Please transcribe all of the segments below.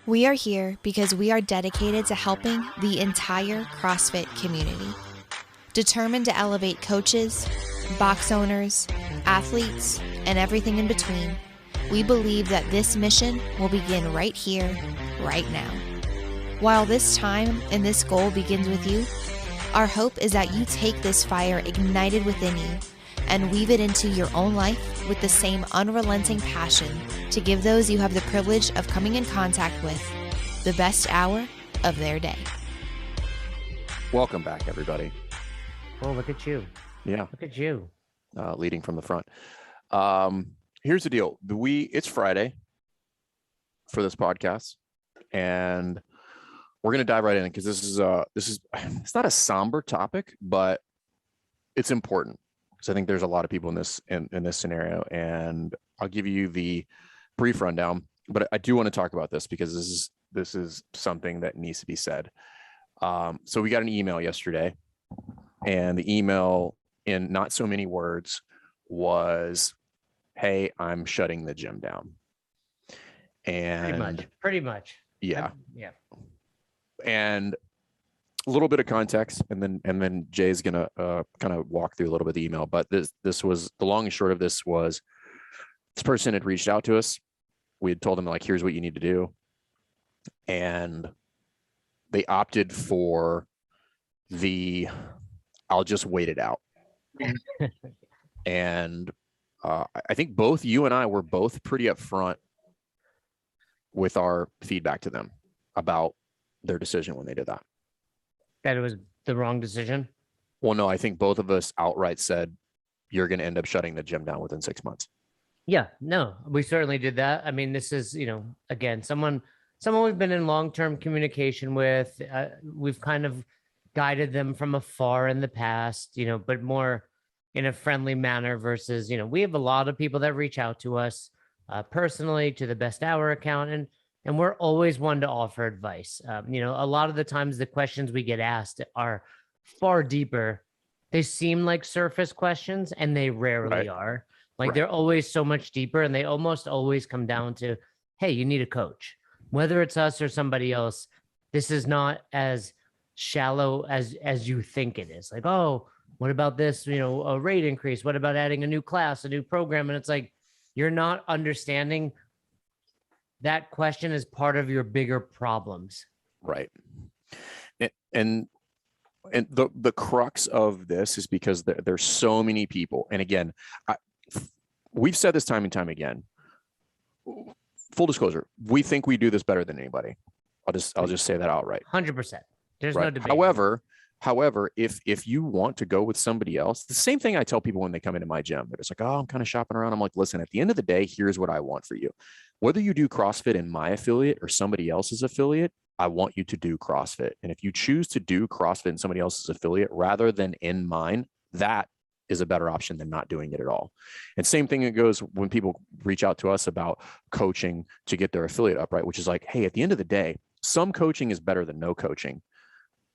We are here because we are dedicated to helping the entire CrossFit community. Determined to elevate coaches, box owners, athletes, and everything in between, we believe that this mission will begin right here, right now. While this time and this goal begins with you, our hope is that you take this fire ignited within you and weave it into your own life with the same unrelenting passion to give those you have the privilege of coming in contact with the best hour of their day. Welcome back, everybody. Oh, look at you. Yeah. Look at you. Leading from the front. Here's the deal. It's Friday for this podcast, and we're going to dive right in because this is it's not a somber topic, but it's important. So I think there's a lot of people in this scenario, and I'll give you the brief rundown, but I do want to talk about this because this is something that needs to be said. So we got an email yesterday, and the email, in not so many words, was, "Hey, I'm shutting the gym down." And pretty much. Yeah. Yeah. And a little bit of context, and then Jay's gonna kind of walk through a little bit of the email. But this was the long and short of this was, this person had reached out to us. We had told them, like, here's what you need to do, and they opted for the "I'll just wait it out." And I think both you and I were both pretty upfront with our feedback to them about their decision when they did that. That it was the wrong decision? Well, no, I think both of us outright said, you're going to end up shutting the gym down within 6 months. Yeah, no, we certainly did that. I mean, this is, again, someone we've been in long-term communication with. We've kind of guided them from afar in the past, but more in a friendly manner versus, we have a lot of people that reach out to us personally to the Best Hour account, and we're always one to offer advice. A lot of the times the questions we get asked are far deeper. They seem like surface questions, and they rarely are. Like, they're always so much deeper, and they almost always come down to, hey, you need a coach. Whether it's us or somebody else, this is not as shallow as you think it is. Like, oh, what about this, a rate increase? What about adding a new class, a new program? And it's like, you're not understanding that question is part of your bigger problems. Right. And the crux of this is because there's so many people. And again, we've said this time and time again. Full disclosure, we think we do this better than anybody. I'll just say that outright. 100%. There's no debate. However, if you want to go with somebody else, the same thing I tell people when they come into my gym. They're just like, oh, I'm kind of shopping around. I'm like, listen, at the end of the day, here's what I want for you. Whether you do CrossFit in my affiliate or somebody else's affiliate, I want you to do CrossFit. And if you choose to do CrossFit in somebody else's affiliate rather than in mine, that is a better option than not doing it at all. And same thing it goes when people reach out to us about coaching to get their affiliate up, right? Which is like, hey, at the end of the day, some coaching is better than no coaching.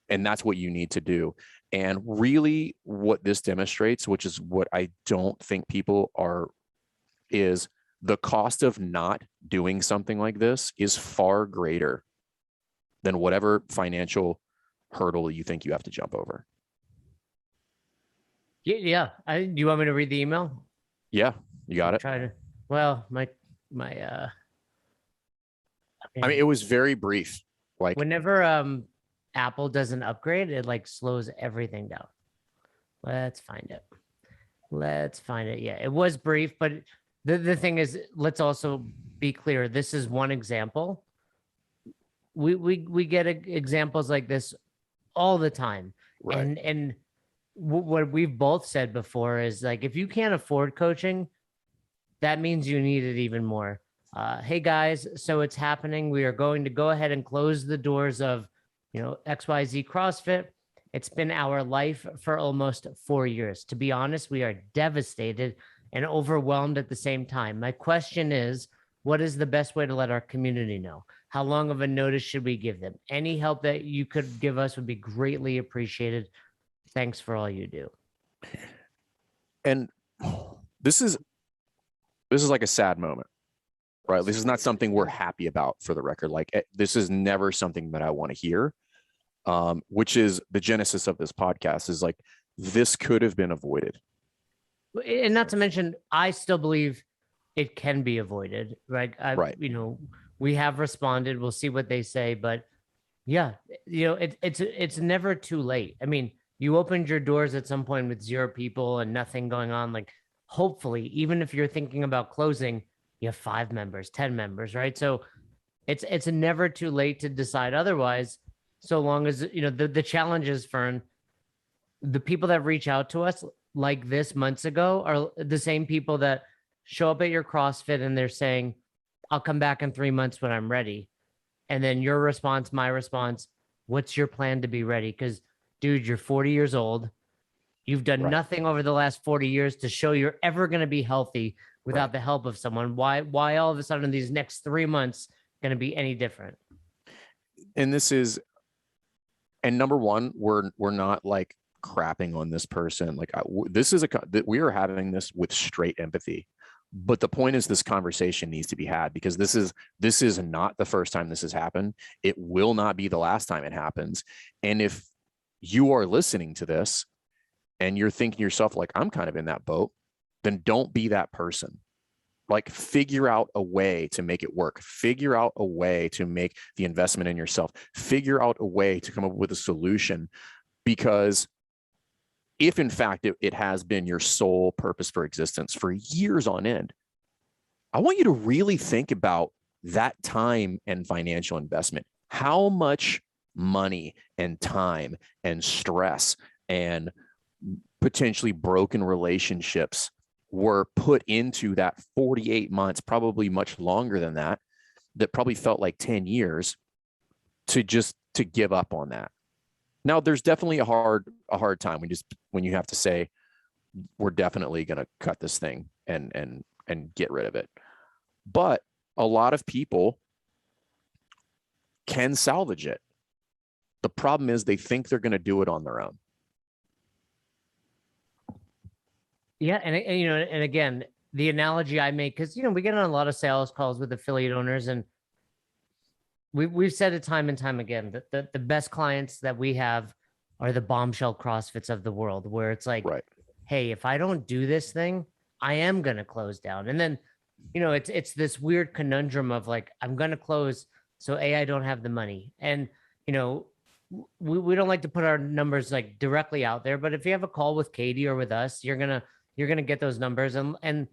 And that's what you need to do. And really what this demonstrates, which is what I don't think people is the cost of not doing something like this is far greater than whatever financial hurdle you think you have to jump over. Yeah. Do you want me to read the email? Yeah, you got it. Well, I mean, it was very brief. Like, whenever Apple does an upgrade, it like slows everything down. Let's find it. Yeah, it was brief, but the thing is, let's also be clear. This is one example. We get examples like this all the time. Right. And what we've both said before is, like, if you can't afford coaching, that means you need it even more. Hey guys, so it's happening. We are going to go ahead and close the doors of XYZ CrossFit. It's been our life for almost 4 years. To be honest, we are devastated and overwhelmed at the same time. My question is, what is the best way to let our community know? How long of a notice should we give them? Any help that you could give us would be greatly appreciated. Thanks for all you do. And this is like a sad moment. right? This is not something we're happy about, for the record. Like, this is never something that I want to hear, which is the genesis of this podcast, is like, this could have been avoided. And not to mention, I still believe it can be avoided, right? Right. You know, we have responded. We'll see what they say, but yeah, you know, it's never too late. I mean, you opened your doors at some point with 0 people and nothing going on. Like, hopefully, even if you're thinking about closing, you have 5 members, 10 members, right? So it's never too late to decide otherwise, so long as, you know, the challenge is, Fern, the people that reach out to us like this months ago are the same people that show up at your CrossFit and they're saying, I'll come back in 3 months when I'm ready. And then your response, my response, what's your plan to be ready? Because, dude, you're 40 years old. You've done nothing over the last 40 years to show you're ever going to be healthy without the help of someone. Why all of a sudden these next 3 months going to be any different? And this is, and number one, we're not like crapping on this person. Like, this is we are having this with straight empathy. But the point is, this conversation needs to be had, because this is not the first time this has happened. It will not be the last time it happens. And if you are listening to this and you're thinking to yourself, like, I'm kind of in that boat, then don't be that person. Like, figure out a way to make it work. Figure out a way to make the investment in yourself. Figure out a way to come up with a solution, because if in fact it has been your sole purpose for existence for years on end, I want you to really think about that time and financial investment. How much money and time and stress and potentially broken relationships were put into that 48 months, probably much longer than that, that probably felt like 10 years, to give up on that. Now, there's definitely a hard time when you have to say, we're definitely going to cut this thing and get rid of it. But a lot of people can salvage it. The problem is, they think they're going to do it on their own. Yeah, and you know, and again, the analogy I make, because, you know, we get on a lot of sales calls with affiliate owners, and we've said it time and time again that the best clients that we have are the bombshell CrossFits of the world, where it's like, hey, if I don't do this thing, I am going to close down. And then, you know, it's this weird conundrum of like, I'm going to close, so I don't have the money. And, you know, we don't like to put our numbers like directly out there, but if you have a call with Katie or with us, you're going to get those numbers. And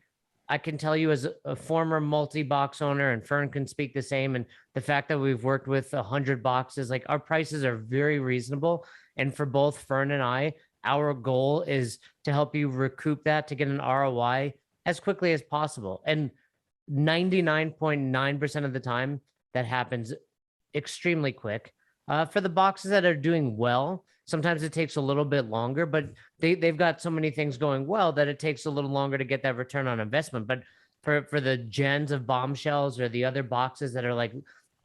I can tell you, as a former multi-box owner, and Fern can speak the same, and the fact that we've worked with 100 boxes, like, our prices are very reasonable. And for both Fern and I, our goal is to help you recoup that, to get an ROI as quickly as possible. And 99.9% of the time, that happens extremely quick. For the boxes that are doing well, sometimes it takes a little bit longer, but they've got so many things going well that it takes a little longer to get that return on investment. But for the gens of bombshells or the other boxes that are like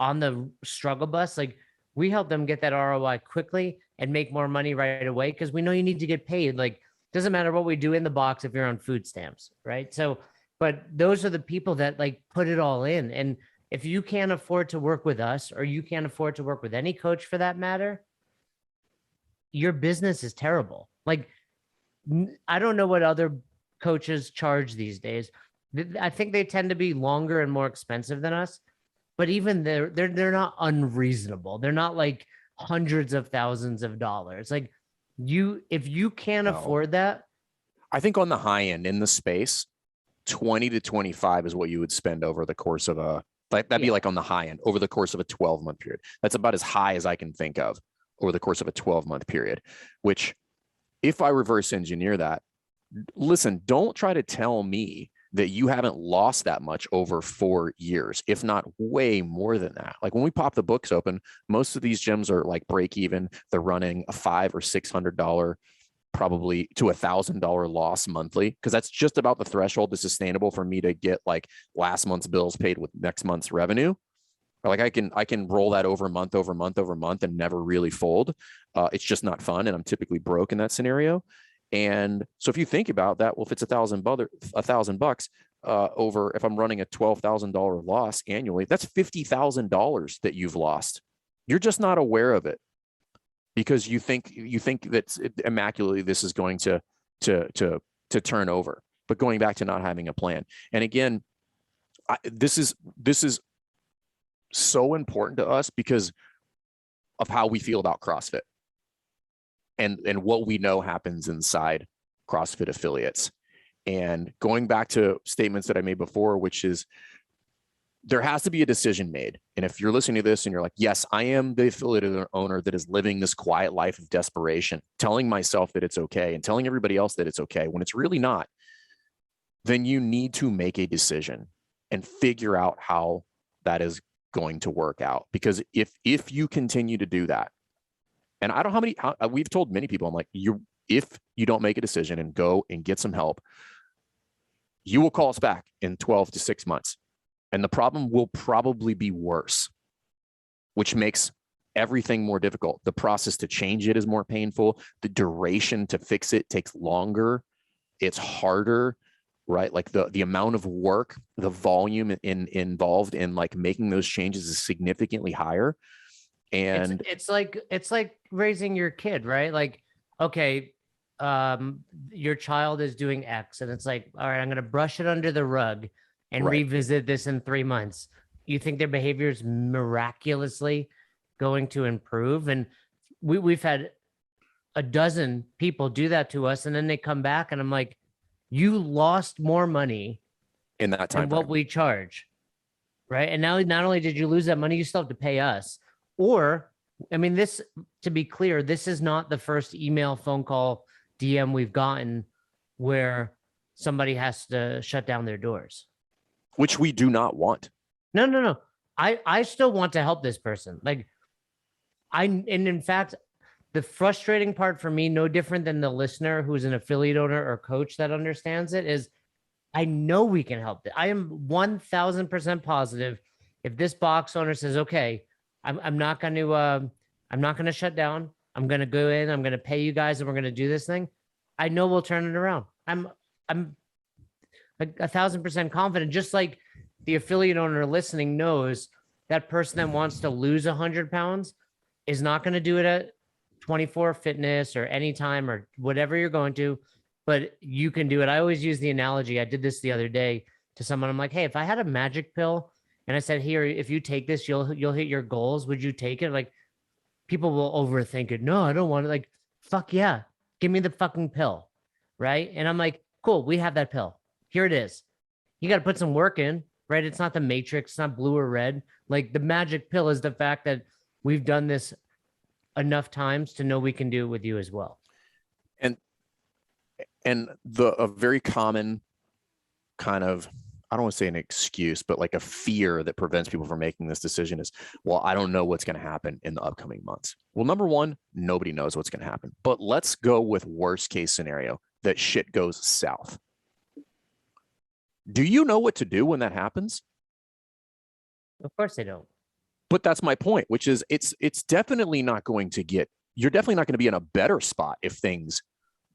on the struggle bus, like, we help them get that ROI quickly and make more money right away, because we know you need to get paid. Like, doesn't matter what we do in the box if you're on food stamps, right? So, but those are the people that like put it all in. And if you can't afford to work with us, or you can't afford to work with any coach for that matter, your business is terrible. Like, I don't know what other coaches charge these days. I think they tend to be longer and more expensive than us, but even they're not unreasonable. They're not like hundreds of thousands of dollars. Like, if you can't afford that, I think on the high end in the space, 20 to 25 is what you would spend over the course of that'd be like on the high end over the course of a 12-month period. That's about as high as I can think of over the course of a 12-month period, which, if I reverse engineer that, listen, don't try to tell me that you haven't lost that much over 4 years, if not way more than that. Like, when we pop the books open, most of these gyms are like break even. They're running a $500 or $600, probably to $1,000 loss monthly, because that's just about the threshold that's sustainable for me to get like last month's bills paid with next month's revenue. Or like, I can roll that over month over month over month and never really fold. It's just not fun, and I'm typically broke in that scenario. And so if you think about that, well, if it's $1,000, over, if I'm running a $12,000 loss annually, that's $50,000 that you've lost. You're just not aware of it because you think that immaculately this is going to turn over. But going back to not having a plan, and again, this is so important to us because of how we feel about CrossFit and what we know happens inside CrossFit affiliates. And going back to statements that I made before, which is there has to be a decision made. And if you're listening to this and you're like, yes, I am the affiliate owner that is living this quiet life of desperation, telling myself that it's okay and telling everybody else that it's okay when it's really not, then you need to make a decision and figure out how that is going to work out. Because if you continue to do that, and I don't know how we've told many people, I'm like, if you don't make a decision and go and get some help, you will call us back in 12 to 6 months. And the problem will probably be worse, which makes everything more difficult. The process to change it is more painful. The duration to fix it takes longer. It's harder, right? Like the amount of work, the volume involved in like making those changes is significantly higher. And it's like raising your kid, right? Like, okay, your child is doing X and it's like, all right, I'm going to brush it under the rug and revisit this in 3 months. You think their behavior is miraculously going to improve? And we've had a dozen people do that to us. And then they come back and I'm like, you lost more money in that time than what we charge. Right. And now not only did you lose that money, you still have to pay us. Or, I mean, this, to be clear, this is not the first email, phone call, DM we've gotten where somebody has to shut down their doors. Which we do not want. No. I still want to help this person. Like and in fact, the frustrating part for me, no different than the listener who's an affiliate owner or coach that understands it, is I know we can help it. I am 1000% positive if this box owner says, okay, I'm not going to shut down. I'm going to go in, I'm going to pay you guys and we're going to do this thing. I know we'll turn it around. I'm like 1000% confident, just like the affiliate owner listening knows that person that wants to lose 100 pounds is not going to do it at 24 Fitness or Anytime or whatever you're going to, but you can do it. I always use the analogy. I did this the other day to someone. I'm like, hey, if I had a magic pill and I said, here, if you take this, you'll hit your goals. Would you take it? Like, people will overthink it. No, I don't want it. Like, fuck yeah. Give me the fucking pill. Right. And I'm like, cool. We have that pill. Here it is. You got to put some work in, right? It's not the Matrix. It's not blue or red. Like, the magic pill is the fact that we've done this enough times to know we can do it with you as well. And a very common kind of, I don't want to say an excuse, but like a fear that prevents people from making this decision is, well, I don't know what's going to happen in the upcoming months. Well, number one, nobody knows what's going to happen, but let's go with worst case scenario, that shit goes south. Do you know what to do when that happens? Of course they don't. But that's my point, which is it's definitely not going to you're definitely not going to be in a better spot if things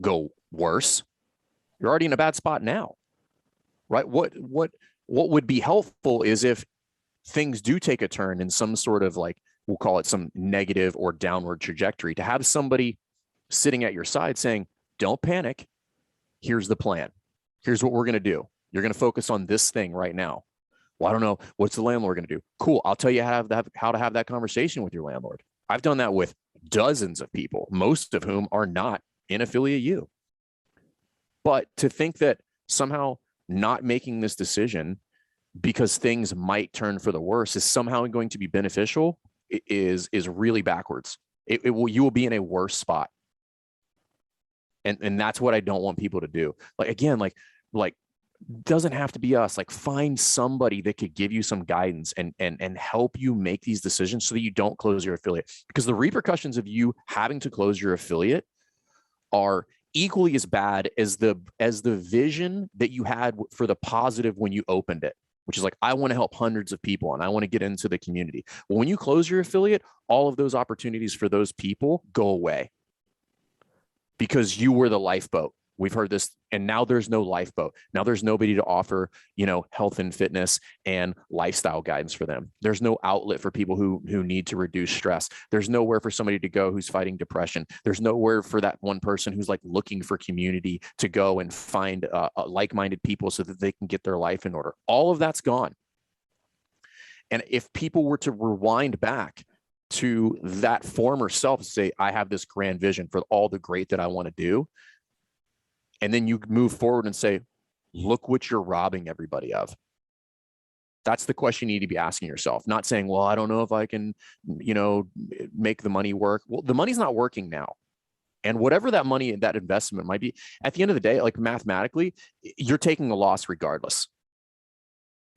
go worse. You're already in a bad spot now, right? What would be helpful is if things do take a turn in some sort of, like, we'll call it some negative or downward trajectory, to have somebody sitting at your side saying, don't panic. Here's the plan. Here's what we're going to do. You're going to focus on this thing right now. Well, I don't know. What's the landlord going to do? Cool. I'll tell you how to have that conversation with your landlord. I've done that with dozens of people, most of whom are not in Affiliate U. But to think that somehow not making this decision because things might turn for the worse is somehow going to be beneficial is really backwards. You will be in a worse spot. And that's what I don't want people to do. Like, again, like doesn't have to be us. Like, find somebody that could give you some guidance and help you make these decisions so that you don't close your affiliate, because the repercussions of you having to close your affiliate are equally as bad as the vision that you had for the positive when you opened it, which is like, I want to help hundreds of people and I want to get into the community. Well, when you close your affiliate, all of those opportunities for those people go away because you were the lifeboat We've heard this, and now there's no lifeboat. Now there's nobody to offer, health and fitness and lifestyle guidance for them. There's no outlet for people who need to reduce stress. There's nowhere for somebody to go who's fighting depression. There's nowhere for that one person who's like looking for community to go and find like-minded people so that they can get their life in order. All of that's gone. And if people were to rewind back to that former self and say, I have this grand vision for all the great that I want to do, and then you move forward and say, look what you're robbing everybody of. That's the question you need to be asking yourself, not saying, well, I don't know if I can, make the money work. Well, the money's not working now. And whatever that money and that investment might be, at the end of the day, like mathematically, you're taking a loss regardless.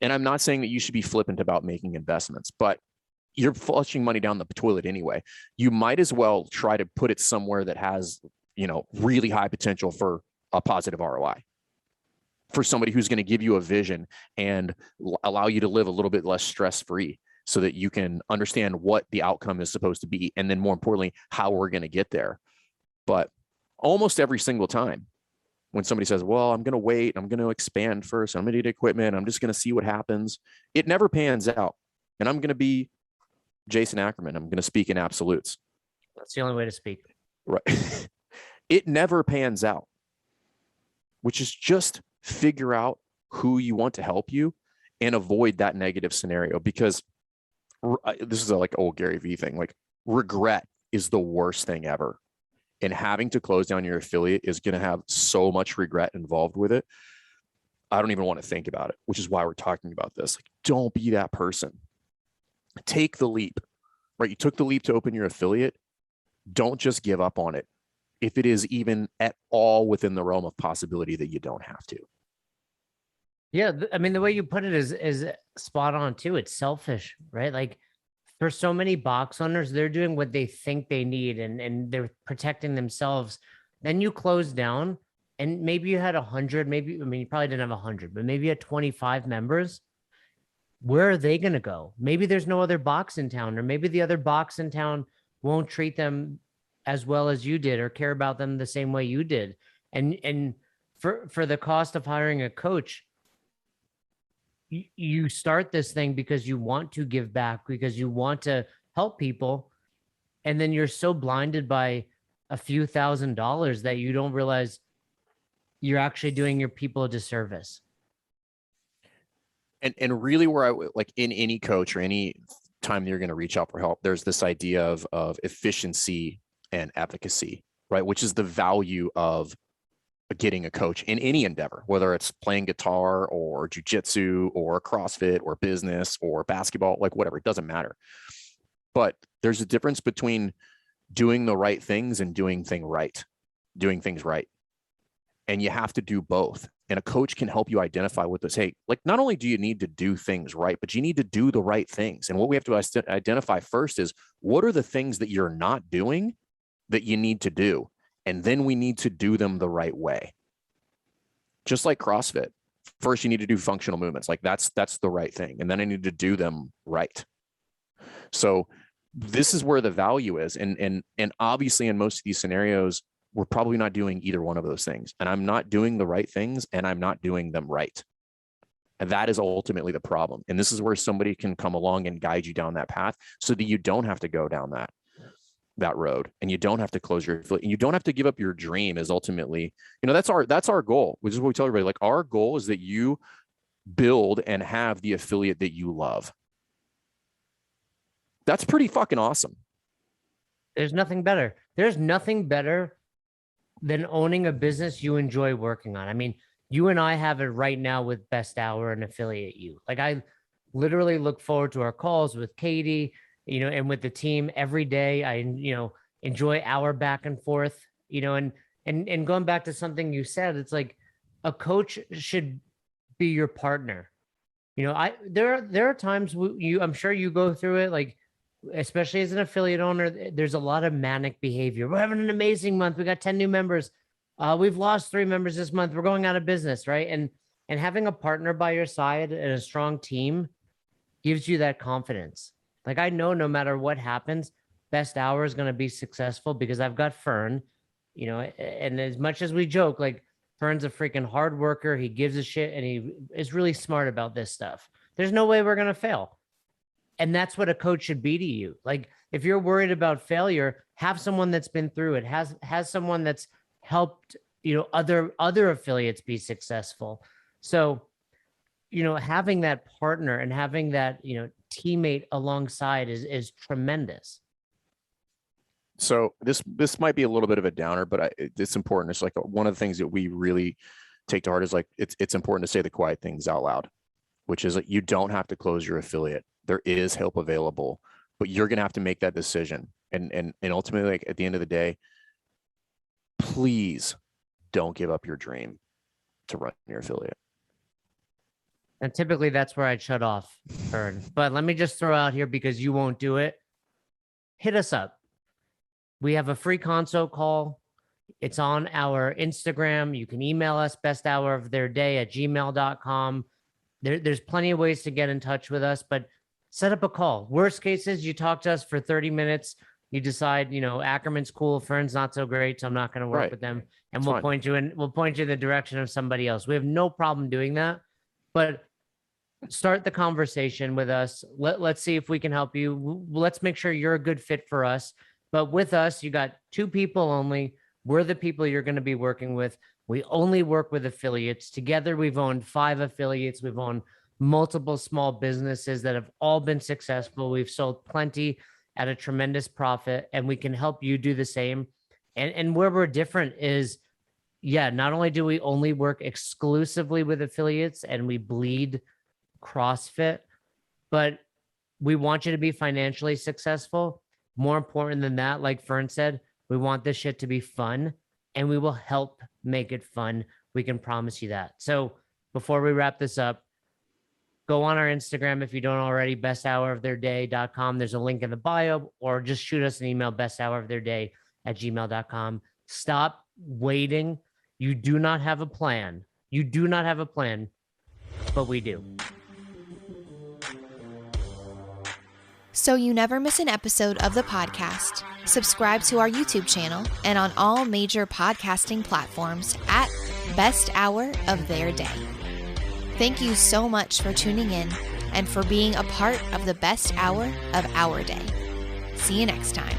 And I'm not saying that you should be flippant about making investments, but you're flushing money down the toilet anyway. You might as well try to put it somewhere that has, really high potential for a positive ROI, for somebody who's going to give you a vision and allow you to live a little bit less stress-free so that you can understand what the outcome is supposed to be. And then more importantly, how we're going to get there. But almost every single time when somebody says, well, I'm going to wait, I'm going to expand first, I'm going to need equipment, I'm just going to see what happens, it never pans out. And I'm going to be Jason Ackerman. I'm going to speak in absolutes. That's the only way to speak. Right. It never pans out, which is just figure out who you want to help you and avoid that negative scenario, because this is a like old Gary Vee thing. Like, regret is the worst thing ever. And having to close down your affiliate is going to have so much regret involved with it. I don't even want to think about it, which is why we're talking about this. Like, don't be that person. Take the leap, right? You took the leap to open your affiliate. Don't just give up on it, if it is even at all within the realm of possibility that you don't have to. Yeah, I mean, the way you put it is spot on too. It's selfish, right? Like, for so many box owners, they're doing what they think they need and they're protecting themselves. Then you close down and maybe you had 100, you probably didn't have 100, but maybe you had 25 members. Where are they going to go? Maybe there's no other box in town, or maybe the other box in town won't treat them as well as you did or care about them the same way you did. And for the cost of hiring a coach, you start this thing because you want to give back, because you want to help people. And then you're so blinded by a few $1,000s that you don't realize you're actually doing your people a disservice. And really, where I like in any coach or any time that you're going to reach out for help, there's this idea of efficiency and efficacy, right? Which is the value of getting a coach in any endeavor, whether it's playing guitar or jujitsu or CrossFit or business or basketball, like whatever, it doesn't matter. But there's a difference between doing the right things and doing things right. And you have to do both. And a coach can help you identify with this. Hey, like, not only do you need to do things right, but you need to do the right things. And what we have to identify first is, what are the things that you're not doing that you need to do? And then we need to do them the right way. Just like CrossFit. First, you need to do functional movements. Like, that's the right thing. And then I need to do them right. So this is where the value is. And obviously in most of these scenarios, we're probably not doing either one of those things. And I'm not doing the right things and I'm not doing them right. And that is ultimately the problem. And this is where somebody can come along and guide you down that path so that you don't have to go down that road, and you don't have to close your affiliate, and you don't have to give up your dream. Is ultimately, that's our goal, which is what we tell everybody. Like, our goal is that you build and have the affiliate that you love. That's pretty fucking awesome. There's nothing better. There's nothing better than owning a business you enjoy working on. I mean, you and I have it right now with Best Hour and Affiliate You. Like, I literally look forward to our calls with Katie, and with the team every day. I, enjoy our back and forth, and going back to something you said, it's like a coach should be your partner. There are times I'm sure you go through it, like, especially as an affiliate owner, there's a lot of manic behavior. We're having an amazing month. We got 10 new members. We've lost 3 members this month. We're going out of business, right? And having a partner by your side and a strong team gives you that confidence. Like, I know no matter what happens, Best Hour is going to be successful because I've got Fern, and as much as we joke, like, Fern's a freaking hard worker. He gives a shit and he is really smart about this stuff. There's no way we're going to fail. And that's what a coach should be to you. Like, if you're worried about failure, have someone that's been through it, has someone that's helped, other affiliates be successful. So, having that partner and having that, teammate alongside is tremendous. So this might be a little bit of a downer, but it's important. It's like one of the things that we really take to heart is like, it's important to say the quiet things out loud, which is like, you don't have to close your affiliate. There is help available, but you're going to have to make that decision. And ultimately, like, at the end of the day, please don't give up your dream to run your affiliate. And typically that's where I'd shut off, Fern. But let me just throw out here, because you won't do it. Hit us up. We have a free consult call. It's on our Instagram. You can email us, besthouroftheirday@gmail.com. There's plenty of ways to get in touch with us, but set up a call. Worst case is you talk to us for 30 minutes. You decide, Ackerman's cool, Fern's not so great, so I'm not going to work with them. And we'll point you in the direction of somebody else. We have no problem doing that, but start the conversation with us. Let's see if we can help you. Let's make sure you're a good fit for us. But with us, you got 2 people only. We're the people you're going to be working with. We only work with affiliates. Together, we've owned 5 affiliates. We've owned multiple small businesses that have all been successful. We've sold plenty at a tremendous profit, and we can help you do the same. And where we're different is, not only do we only work exclusively with affiliates and we bleed CrossFit, but we want you to be financially successful. More important than that, like Fern said, we want this shit to be fun, and we will help make it fun. We can promise you that. So before we wrap this up, go on our Instagram if you don't already, besthouroftheirday.com. There's a link in the bio, or just shoot us an email, besthouroftheirday@gmail.com. Stop waiting. You do not have a plan. You do not have a plan, but we do. So you never miss an episode of the podcast, subscribe to our YouTube channel and on all major podcasting platforms at Best Hour of Their Day. Thank you so much for tuning in and for being a part of the best hour of our day. See you next time.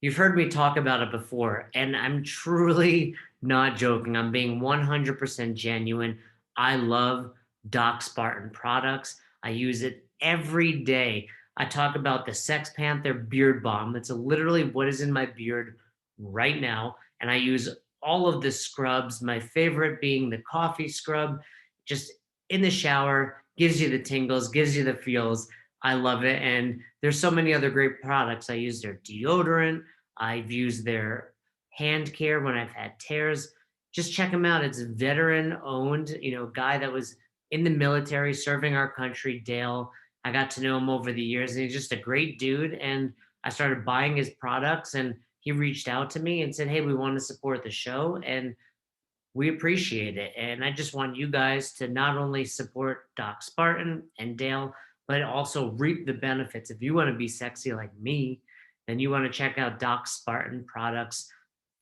You've heard me talk about it before, and I'm truly not joking. I'm being 100% genuine. I love Doc Spartan products. I use it every day. I talk about the Sex Panther Beard Balm. That's literally what is in my beard right now. And I use all of the scrubs, my favorite being the coffee scrub, just in the shower, gives you the tingles, gives you the feels. I love it. And there's so many other great products. I use their deodorant. I've used their hand care when I've had tears. Just check them out. It's veteran owned, guy that was in the military serving our country, Dale. I got to know him over the years, and he's just a great dude. And I started buying his products, and he reached out to me and said, hey, we want to support the show, and we appreciate it. And I just want you guys to not only support Doc Spartan and Dale, but also reap the benefits. If you want to be sexy like me, then you want to check out Doc Spartan products.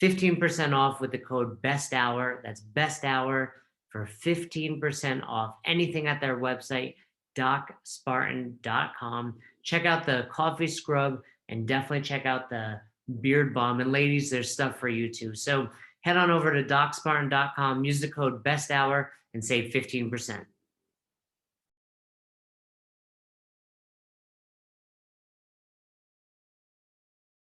15% off with the code BESTHOUR. That's Best Hour for 15% off anything at their website, DocSpartan.com. Check out the coffee scrub and definitely check out the beard balm. And ladies, there's stuff for you too. So head on over to DocSpartan.com, use the code BESTHOUR, and save 15%.